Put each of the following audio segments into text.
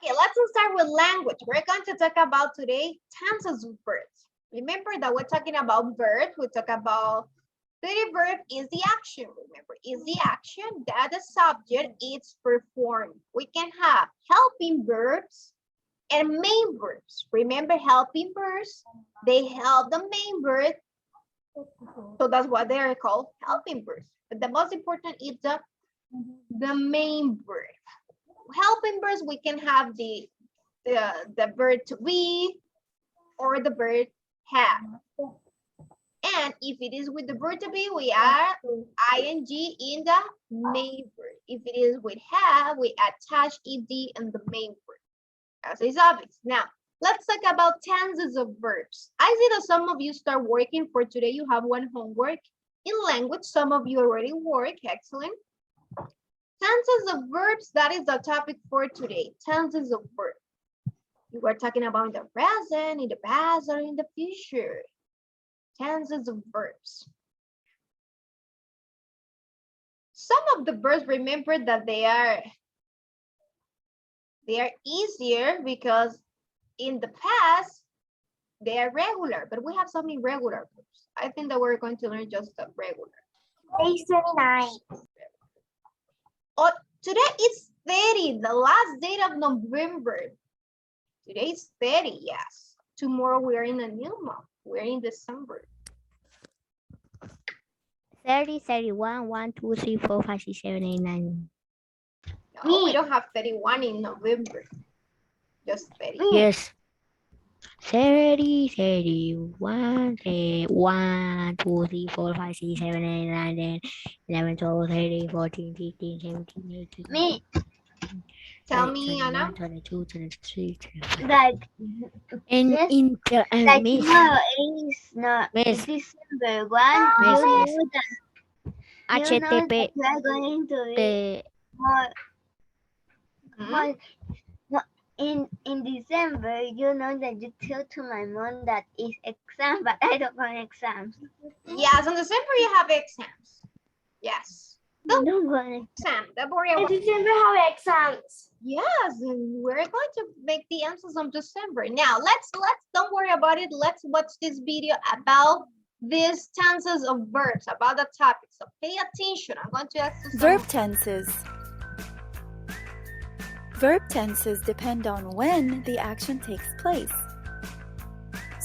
Okay, let's start with language. We're going to talk about today tenses of verbs. Remember that we're talking about verbs. We talk about the verb is the action. Remember, is the action that the subject is performed. We can have helping verbs and main verbs. Remember, helping verbs, they help the main verb. So that's what they are called, helping verbs. But the most important is the main verb. Helping verbs, we can have the verb to be or the verb have. And if it is with the verb to be, we add ing in the main verb. If it is with have, we attach ed in the main verb. As is obvious. Now, let's talk about tenses of verbs. I see that some of you start working for today. You have one homework in language. Some of you already work. Excellent. Tenses of verbs, that is the topic for today. Tenses of verbs. We were talking about in the present, in the past, or in the future. Tenses of verbs. Some of the verbs, remember that they are easier because in the past, they are regular, but we have some irregular verbs. I think that we're going to learn just the regular. Page 29. Oh, today is 30, the last date of November. Today is 30, yes. Tomorrow we are in a new month. We're in December. 30, 31, 1, 2, 3, 4, 5, 6, 7, 8, 9. No, we don't have 31 in November. Just 30. Yes. 30, 31, 1, 2, 3, 4, 5, 6, 7, 8, 9, 10, 11, 12, 13, 14, 15, 17, 18. Me. Tell me, Anna. 22, 23, 24. Like, And yes, in the like miss. tomorrow is not Miss. December 1. Miss, You miss. know that HTTP. we are going to be more, more, no, in December, you know that you tell to my mom that it's exam, but I don't want exams. Yes, in December you have exams. Yes. I don't want Exam. Don't worry about In December have exams. Yes, and we're going to make the answers on December. Now, let's don't worry about it. Let's watch this video about these tenses of verbs, about the topic. So pay attention. I'm going to ask you some Verb tenses. Verb tenses depend on when the action takes place.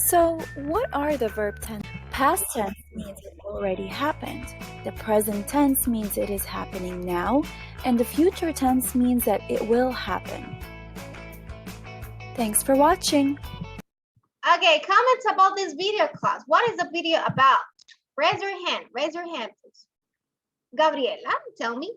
So, what are the verb tenses? Past tense means it already happened. The present tense means it is happening now, and the future tense means that it will happen. Thanks for watching. Okay, comments about this video, class. What is the video about? Raise your hand. Raise your hand, please. Gabriela, tell me.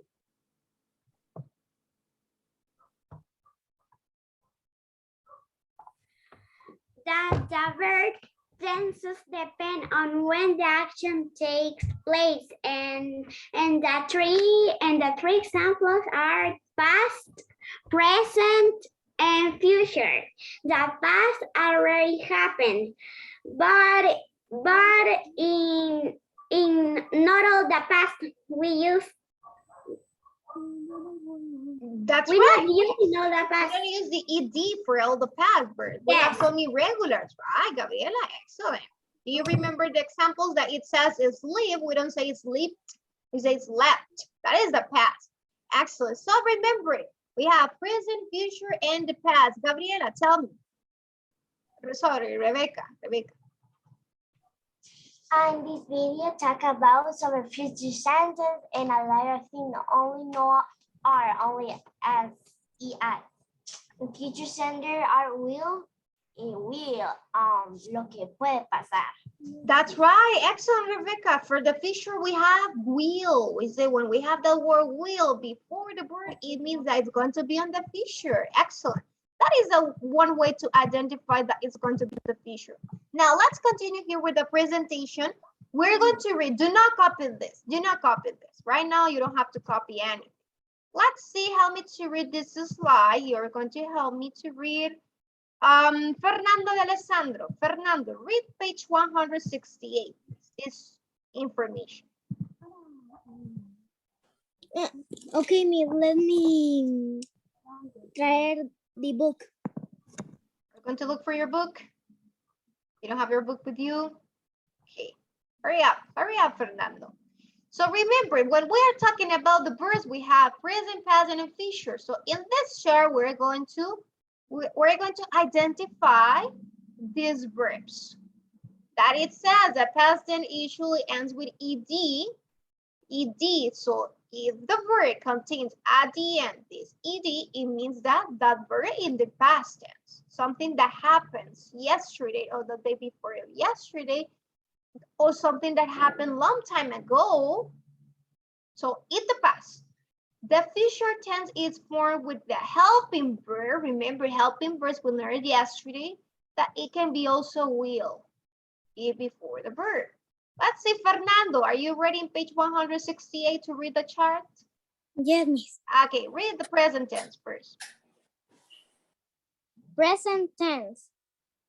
That the verb tenses depend on when the action takes place, and the three examples are past, present, and future. The past already happened, but in not all the past we use. That's We right. don't use all the We're past. going to use the ed for all the past verbs. We have some irregulars, right, Gabriela? Excellent. Do you remember the examples that it says sleep? We don't say slept. We say slept. That is the past. Excellent. So remember it. We have present, future, and the past. Gabriela, tell me. Sorry, Rebecca. And this video talk about some future sentences and a lot of things only know are only as EI. The future sender are will y will lo que puede pasar. That's right. Excellent, Rebecca. For the future, we have will. We say when we have the word will before the word, it means that it's going to be on the future. Excellent. That is the one way to identify that it's going to be the future. Now, let's continue here with the presentation. We're going to read. Do not copy this. Do not copy this. Right now, you don't have to copy anything. Let's see. Help me to read this slide. You're going to help me to read. Fernando de Alessandro. Fernando, read page 168. This information. Okay, let me traer The book. You're going to look for your book. You don't have your book with you? Okay, hurry up, Fernando. So remember, when we are talking about the verbs, we have present, past, and future. So in this chart, we're going to identify these verbs. That it says that past tense usually ends with ed. So if the verb contains at the end this ed, it means that that verb in the past tense, something that happens yesterday or the day before yesterday, or something that happened long time ago. So in the past. The future tense is formed with the helping verb. Remember, helping verbs we learned yesterday that it can be also will if before the verb. Let's see, Fernando, are you ready in page 168 to read the chart? Yes, miss. Okay, read the present tense first. Present tense.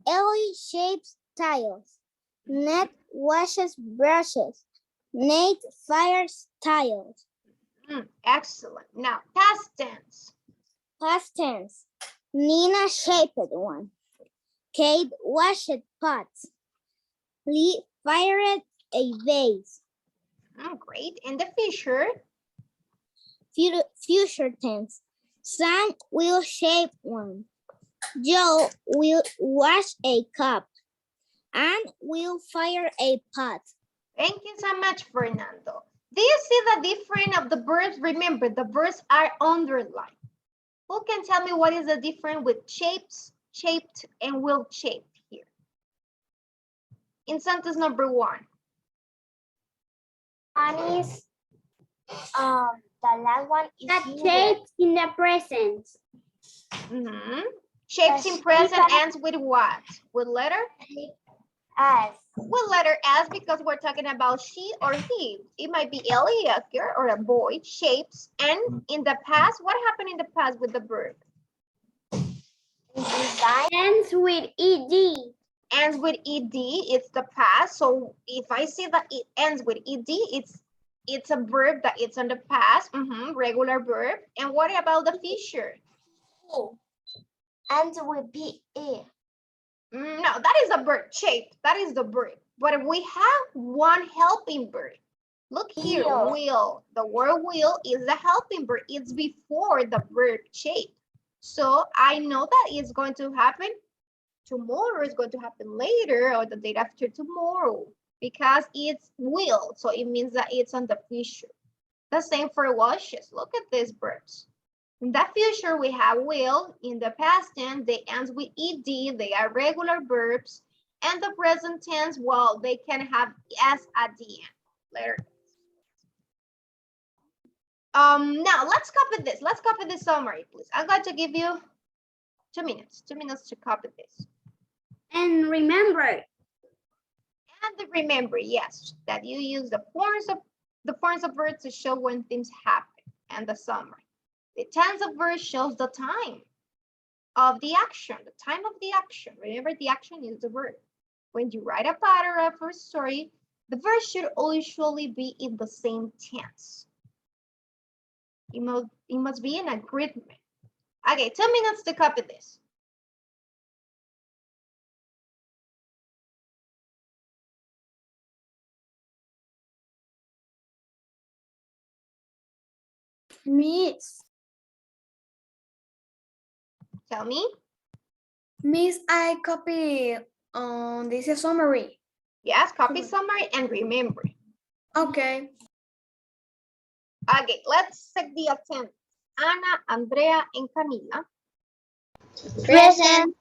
Ellie shapes tiles. Ned washes brushes. Nate fires tiles. Excellent. Now, past tense. Past tense. Nina shaped one. Kate washed pots. Lee fired a vase. Great. And the future. Future tense. Sam will shape one. Joe will wash a cup. Anne will fire a pot. Thank you so much, Fernando. Do you see the difference of the verbs? Remember, the verbs are underlined. Who can tell me what is the difference with shapes, shaped, and will shape here? In sentence number 1. One is the last one is That singular. shapes in the present. Shapes in present ends with what? With letter? As. With letter S, because we're talking about she or he. It might be Ellie, a girl, or a boy. Shapes. And in the past, what happened in the past with the verb? Ends with ed. Ends with ed, it's the past. So if I see that it ends with ed, it's a verb that it's on the past, regular verb. And what about the future? Ends with be. No, that is a verb. Shape, that is the verb. But we have one helping verb. Look here, will. The word will is the helping verb. It's before the verb shape. So I know that it's going to happen tomorrow, it's going to happen later, or the day after tomorrow, because it's will. So it means that it's on the future. The same for washes. Look at these verbs. In the future, we have will. In the past tense, they end with ed. They are regular verbs. And the present tense, well, they can have s at the end. Letter. Now let's copy this. Let's copy this summary, please. I'm going to give you 2 minutes. 2 minutes to copy this. And remember. And remember, yes, that you use the forms of verbs to show when things happen, and the summary. The tense of verb shows the time of the action, the time of the action. Remember, the action is the verb. When you write a paragraph or story, the verb should usually be in the same tense. It must be in agreement. Okay, 2 minutes to copy this. Miss, Tell me. Miss, I copy on this summary. Yes, copy summary and remember. Okay. Okay, let's check the attendance. Ana, Andrea, and Camila. Present.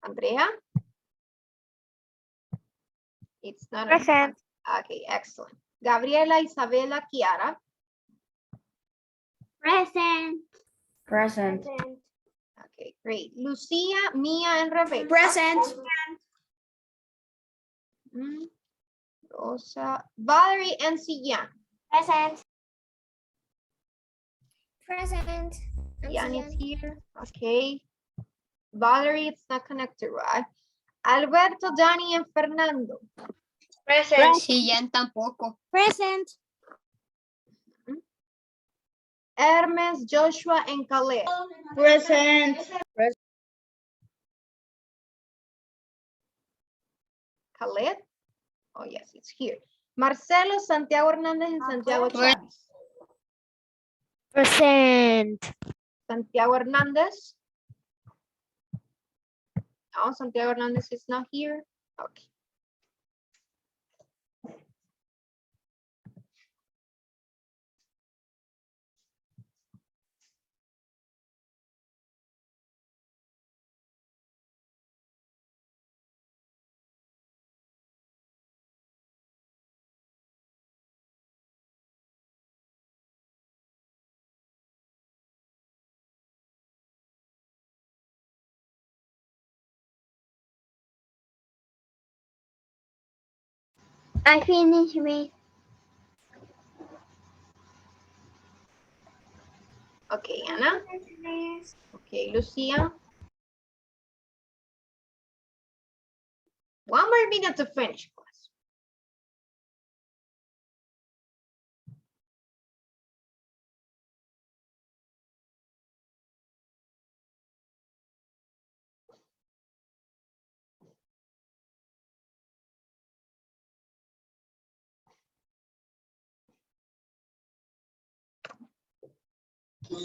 Andrea? It's not Present. Okay, excellent. Gabriela, Isabela, Kiara. Present. Present. Okay, great. Lucia, Mia, and Rebecca. Present. Rosa, Valerie, and Sian. Present. Present. Sian is here. Okay. Valerie, it's not connected, right? Alberto, Dani, and Fernando. Present. Sian tampoco. Present. Hermes, Joshua, and Caleb. Present. Caleb? Oh, yes, it's here. Marcelo, Santiago Hernandez, and Santiago Chavez. Present. Santiago Hernandez. No, Santiago Hernandez is not here. Okay. I finished with Okay, Anna. Okay, Lucia. 1 more minute to finish, class.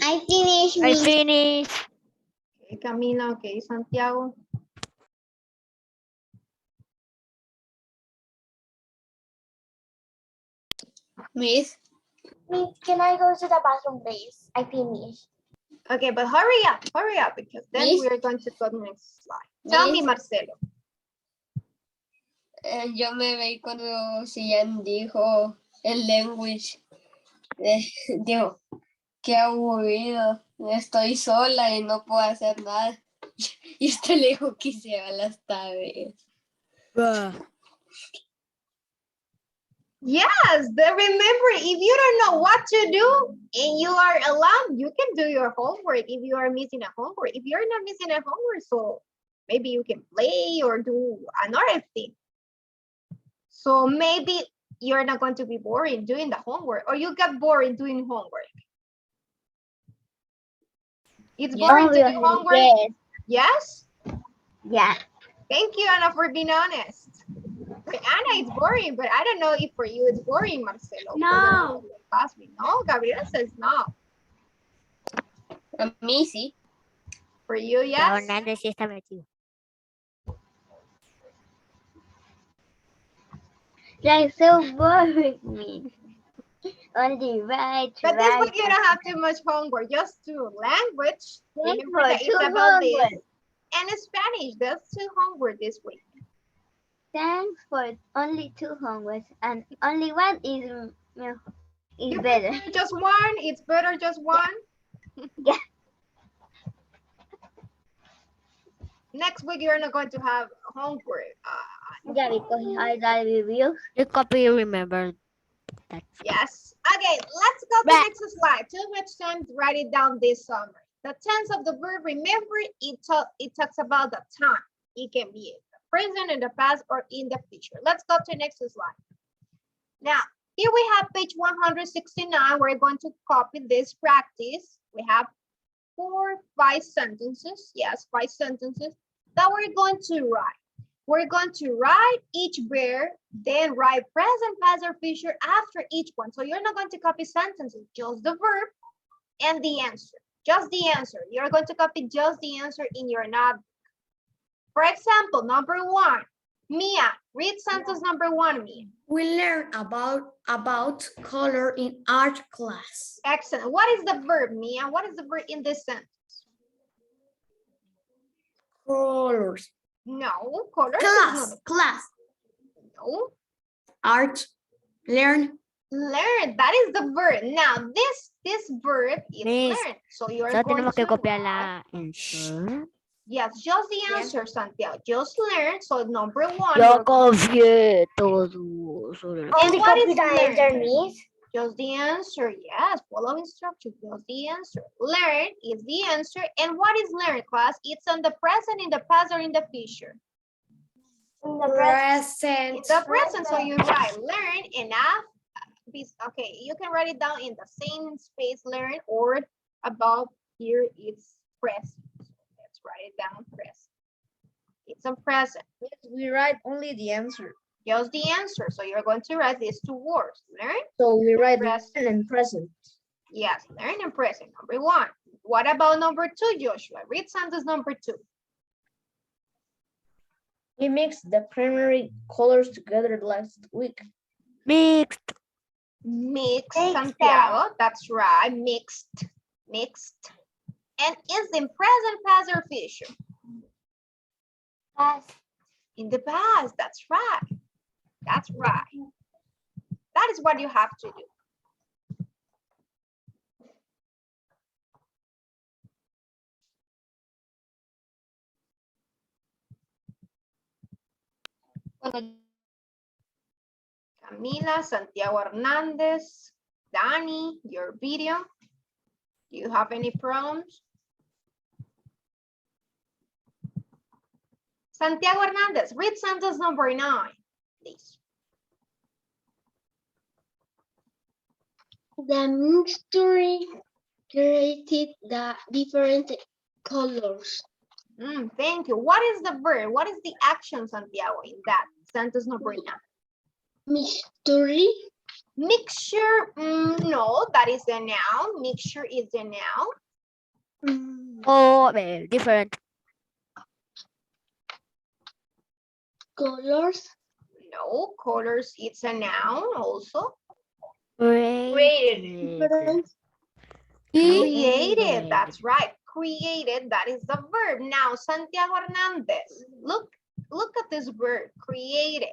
I finished I with finished. Okay, Camila. Okay, Santiago. Miss. Miss, can I go to the bathroom, please? I finished. Okay, but hurry up, because then Miss? we're going to go to the next slide. Tell me, Miss? Marcelo. Yo me veí cuando Sian dijo el language. Digo, qué aburrido. Estoy sola y no puedo hacer nada. Y usted le dijo que se va a las tardes. Yes, remember, if you don't know what to do and you are alone, you can do your homework if you are missing a homework. If you're not missing a homework, so maybe you can play or do another thing. So maybe you're not going to be boring doing the homework, or you get bored doing homework. It's boring to do homework. Yes? yeah. Thank you, Anna, for being honest. For Anna, it's boring, but I don't know if for you it's boring, Marcelo. No. No, Gabriela says no. A mí sí. For you, yes? Hernandez sí está metido. Like so boring me. Only right. But this week you don't have too much homework, just two. Language, remember that it's about this. And Spanish, that's two homework this week. Thanks for only 2 homeworks and only one is You better. prefer just one, it's better just one. Yeah. Next week you're not going to have homework. Yeah, because I got reviews. You copy, remember that. Yes. Okay, let's go to the next slide. Too much time to write it down this summary. The tense of the verb, remember, it talks about the time. It can be in the present, in the past, or in the future. Let's go to the next slide. Now, here we have page 169. We're going to copy this practice. We have 5 sentences. Yes, 5 sentences that we're going to write. We're going to write each verb, then write present, past, or future after each one. So you're not going to copy sentences, just the verb and the answer. Just the answer. You're going to copy just the answer in your notebook. For example, number 1. Mia, read sentence number 1, Mia. We learn about color in art class. Excellent. What is the verb, Mia? What is the verb in this sentence? Colors. No, colors is not. Class. No. Art. Learn. Learn, that is the verb. Now, this verb is Miss, learn. So you're Solo going tenemos que to copiar write- la answer. Yes, just the answer, Santiago. Just learn. So number 1. Yo you're going- confié todo. And Only what copy is the learn? answer, Miss. Just the answer. Yes, follow instruction. Just the answer. Learn is the answer. And what is learn, class? It's on the present, in the past, or in the future? In the present. Present. In the present. So you write learn, and Okay, you can write it down in the same space learn or above here it's present. Let's write it down present. It's a present. We write only the answer. Just the answer. So you're going to write these two words. Learn. So we write Present. present and present. Yes, learn and present. Number 1. What about number 2, Joshua? Read sentence number 2. We mixed the primary colors together last week. Mixed. Mixed, Mixed. Santiago. That's right. Mixed. Mixed. And is in present, past, or future? Past. In the past. That's right. That's right. That is what you have to do. Camila, Santiago Hernandez, Danny, your video. Do you have any problems? Santiago Hernandez, read sentence number 9, please. The mixture created the different colors. Thank you. What is the verb? What is the action, Santiago, in that sentence number 9? Mixture. Mixture, no, that is the noun. Mixture is the noun. Oh, different. Colors. No, colors, it's a noun also. Created. Created, that's right. Created, that is the verb. Now, Santiago Hernandez, look at this verb, created.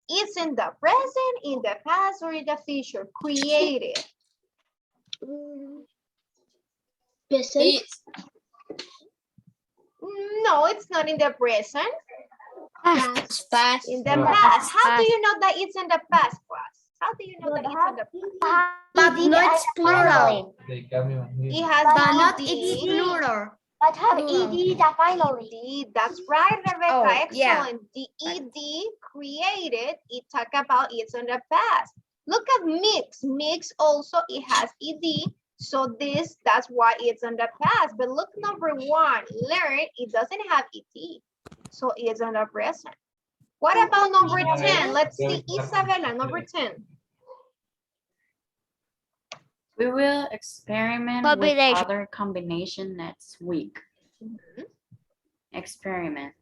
It's in the present, in the past, or in the future. Created. Present. No, it's not in the present. Past. In the past. How do you know that it's in the past, class? How do you know that it's in the past? But no, it's plural. It has But Not ED. it's plural. But have ed the finally. ED, that's right, Rebecca. Oh, Excellent. yeah. The ED created, it talk about it's in the past. Look at mix. Mix also, it has ED. So that's why it's in the past. But look, number 1, learn, it doesn't have ED. So it's in the present. What about number 10? Let's see, Isabella, number 10. We will experiment with Combination. other combination next week. Experiment.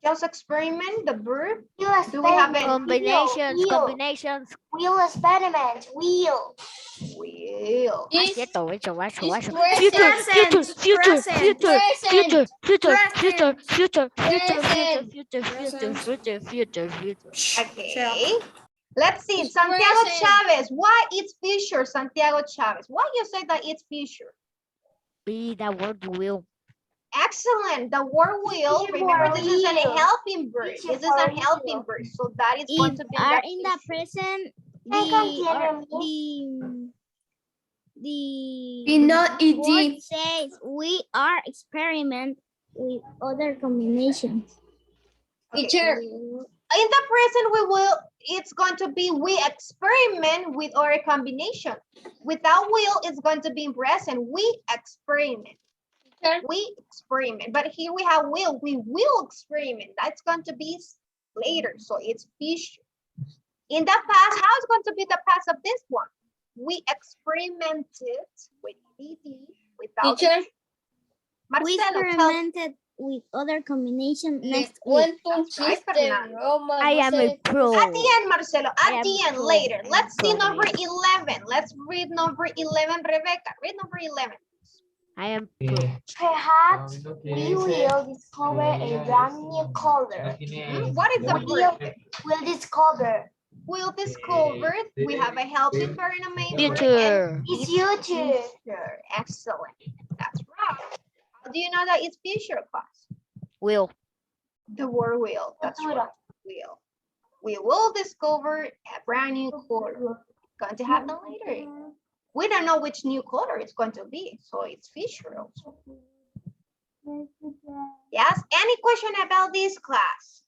Just experiment the verb. Wheel Do we have experiment. Combinations. Wheel. Combinations. Wheel experiment. Wheel. Will. Is Future. present. Okay. Let's see, It's Santiago present. Chavez. Why it's future, Santiago Chavez? Why you say that it's future? Be the word will. Excellent. The word will, Future remember for this is a will. helping verb. Future This is for a helping will. verb. So that is going to be in the future. present, Be not word ed. says we are experiment with other combinations. Teacher. In the present, it's going to be we experiment with our combination. Without will, it's going to be in present. We experiment. Teacher. We experiment. But here we have will. We will experiment. That's going to be later. So it's future. In the past, how is going to be the past of this one? We experimented with ED without. Teacher. We Marcelo, tell experimented with other combinations Le next week. cuento un That's right, chiste, Fernando. broma. I no am sé. a pro. at the end, Marcelo, I at am the end, pro. later. I am Let's see pro. number 11. Let's read number 11, Rebecca. Read number 11. I am pro. Perhaps we will discover a brand new color. What is the Will. verb? We'll discover. Will discover. We have a helping verb and a main verb. Future. It's future. Future. Excellent. That's right. How do you know that it's future, class? Will. The word will. That's right. Will. We will discover a brand new color. Going to happen later. We don't know which new color it's going to be, so it's future also. Yes. Any question about this class?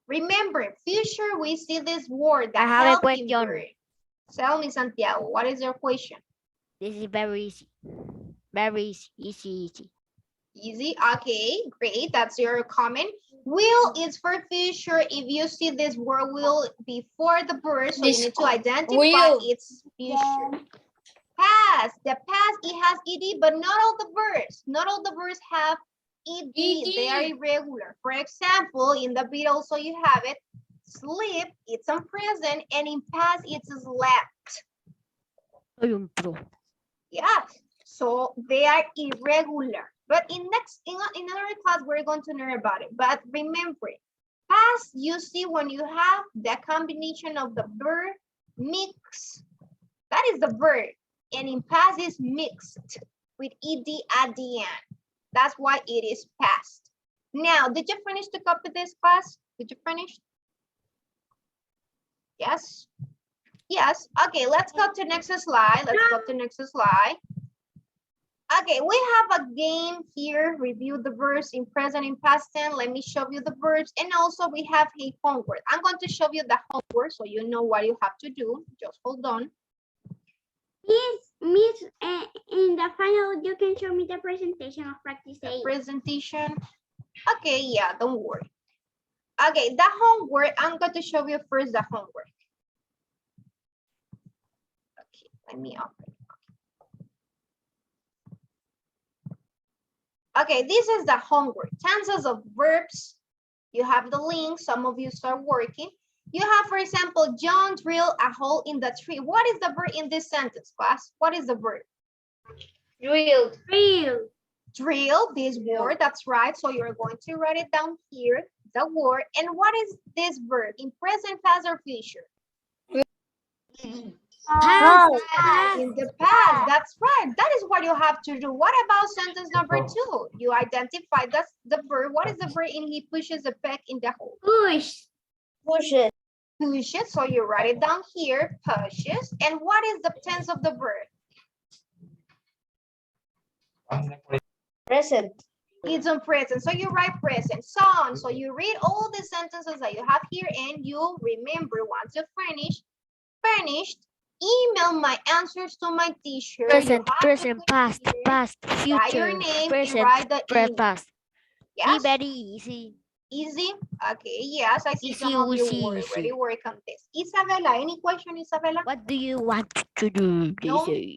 Remember, future, we see this word, the I have a helping question. verb. Tell me, Santiago, what is your question? This is very easy. Very easy, easy. Easy, okay, great, that's your comment. Will is for future. If you see this word will before the verb, so you need to identify will. its future. Past, the past, it has ed, but not all the verbs. Not all the verbs have ed. They are irregular. For example, in the bit also you have it. Sleep, it's on present, and in past it's slept. Soy un pro. Yeah, so they are irregular. But in another class, we're going to learn about it. But remember, past, you see when you have the combination of the verb mix. That is the verb. And in past is mixed with ed at the end. That's why it is past. Now, did you finish to copy this class? Did you finish? Yes? Yes. Okay, let's go to next slide. Let's go to next slide. Okay, we have a game here. Review the verbs in present and past tense. Let me show you the verbs. And also we have a homework. I'm going to show you the homework so you know what you have to do. Just hold on. Miss, in the final, you can show me the presentation of practice The 8. presentation. Okay, yeah, don't worry. Okay, the homework. I'm going to show you first the homework. Okay, let me open it. Okay, this is the homework. Tenses of verbs. You have the link. Some of you start working. You have, for example, John drilled a hole in the tree. What is the verb in this sentence, class? What is the verb? Drilled. Drill, this word, that's right. So you're going to write it down here, the word. And what is this verb in present, past, or future? Past. In the past, that's right. That is what you have to do. What about sentence number 2? You identify that's the verb. What is the verb in he pushes a peg in the hole? Push. Pushes. Pushes, so you write it down here, pushes. And what is the tense of the verb? Present. It's on present, so you write present. Son, so you read all the sentences that you have here and you remember once you finished, email my answers to my teacher. Present, You have to present, put past, here, past, write your future, name and present, write the email. past. Yes? Very easy. Easy? Okay, yes, I see Easy, some of you easy, already easy. work on this. Isabella, any question, Isabella? What do you want to do? No? Okay.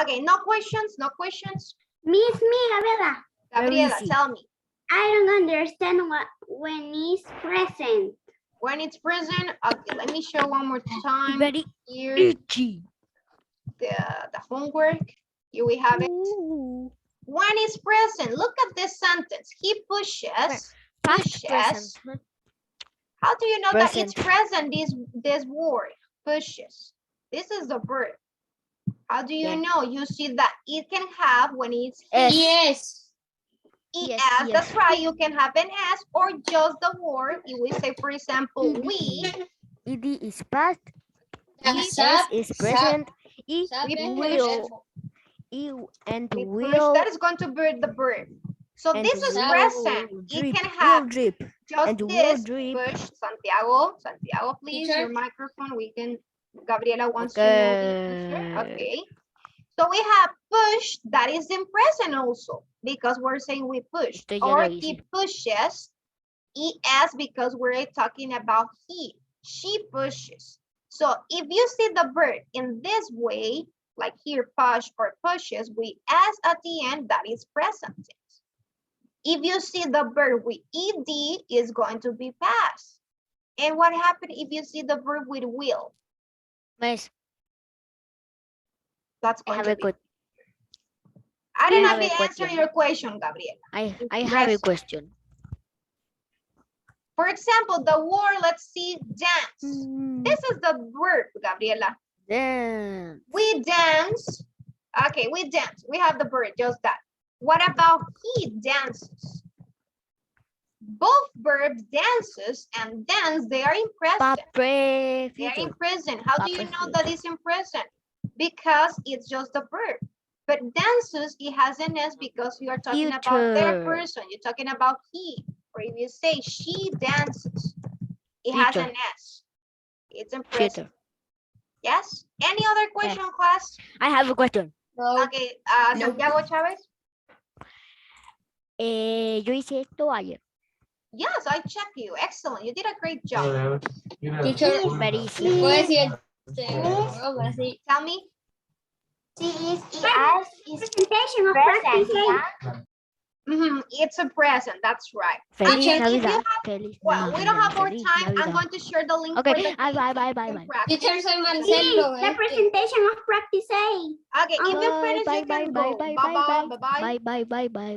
Okay, no questions, no questions? Miss Gabriela, Gabriela, easy. tell me. I don't understand when is present. When it's present, okay, let me show one more time. Very Here, itchy. the homework. Here we have it. Ooh. When it's present, look at this sentence. He pushes. Past, Pushes. present. How do you know that it's Present. present, this word? Pushes. This is the verb. How do you Yeah. know? You see that it can have when it's S. Yes. ES, Yes, that's yes. right. You can have an S or just the word. If we say, for example, we ED is past. ES Sap, is sap, present. E sap, will. E and we push, will. that is going to be the verb. So And this is will present. It drip, can will have drip. just and will this. drip. Push, Santiago, please, Teacher? your microphone. We can, Gabriela wants to know the answer. Okay. Okay. So we have push, that is in present also, because we're saying we push. Esto ya Or lo he hice. pushes, ES, because we're talking about he. She pushes. So if you see the verb in this way, like here, push or pushes, with S at the end, that is present tense. If you see the verb with ED, is going to be past. And what happened if you see the verb with will? Miss, That's I going have to a be. good. I don't have know a if I answer question. your question, Gabriela. I have a question. For example, the word, let's see, dance. This is the verb, Gabriela. Then We dance. Okay, we dance. We have the verb, just that. What about he dances? Both verbs, dances and dance, they are in present. They are in present. How do you know that it's in present? Because it's just a verb. But dances, it has an S because you are talking about their Future. person. You're talking about he. Or if you say she dances, it has Teacher. an S. It's in present. Teacher. Yes? Any other question, class? I have a question. No. Okay, Santiago Chavez? Yo hice esto ayer. Yes, I checked you. Excellent. You did a great job. Teacher, Very ¿me easy. puede decir broma, sí? Tell me. CES is Presentation of present, practice. yeah? It's a present. That's right. Feliz Teacher, if you Navidad. have- Feliz Well, we don't have more Feliz time. I'm Navidad. going to share the link Okay, for the bye, bye, quiz bye, and bye. practice. Teacher, soy Sí, Marcelo. the presentation of practice A. Okay, if you Bye, finish, bye, you can bye, go. bye, Bye-bye. bye, Bye-bye. bye, bye, bye, bye.